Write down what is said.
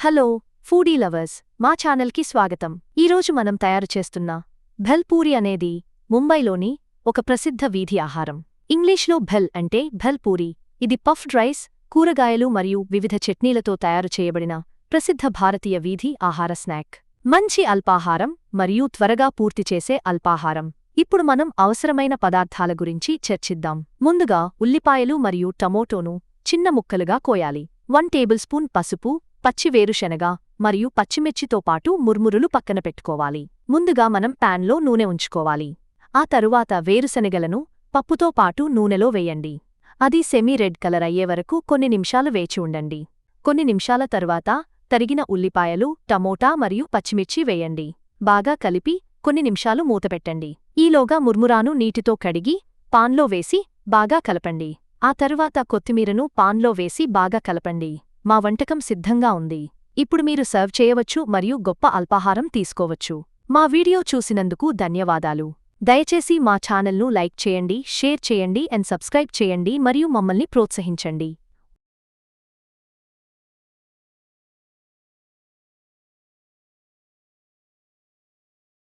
Hello foodie lovers, మా ఛానల్కి స్వాగతం. ఈరోజు మనం తయారు చేస్తున్న భెల్ పూరి అనేది ముంబైలోని ఒక ప్రసిద్ధ వీధి ఆహారం. ఇంగ్లీష్లో భెల్ అంటే భెల్ పూరి. ఇది పఫ్డ్ రైస్, కూరగాయలు మరియు వివిధ చట్నీలతో తయారు చేయబడిన ప్రసిద్ధ భారతీయ వీధి ఆహార స్నాక్. మంచి అల్పాహారం మరియు త్వరగా పూర్తి చేసే అల్పాహారం. ఇప్పుడు మనం అవసరమైన పదార్థాల గురించి చర్చిద్దాం. ముందుగా ఉల్లిపాయలు మరియు టమోటోను చిన్న ముక్కలుగా కోయాలి. 1 టేబుల్ స్పూన్ పసుపు, పచ్చి వేరుశెనగ మరియు పచ్చిమిర్చితో పాటు ముర్మురులు పక్కన పెట్టుకోవాలి. ముందుగా మనం ప్యాన్లో నూనె ఉంచుకోవాలి. ఆ తరువాత వేరుశెనగలను పప్పుతో పాటు నూనెలో వేయండి. అది సెమీ రెడ్ కలర్ అయ్యే వరకు కొన్ని నిమిషాలు వేచి ఉండండి. కొన్ని నిమిషాల తరువాత తరిగిన ఉల్లిపాయలు, టమోటా మరియు పచ్చిమిర్చి వేయండి. బాగా కలిపి కొన్ని నిమిషాలు మూతపెట్టండి. ఈలోగా ముర్మురాను నీటితో కడిగి పాన్లో వేసి బాగా కలపండి. ఆ తరువాత కొత్తిమీరను పాన్లో వేసి బాగా కలపండి. మా వంటకం సిద్ధంగా ఉంది. ఇప్పుడు మీరు సర్వ్ చేయవచ్చు మరియు గొప్ప అల్పాహారం తీసుకోవచ్చు. మా వీడియో చూసినందుకు ధన్యవాదాలు. దయచేసి మా ఛానల్ను లైక్ చేయండి, షేర్ చేయండి అండ్ సబ్స్క్రైబ్ చేయండి మరియు మమ్మల్ని ప్రోత్సహించండి.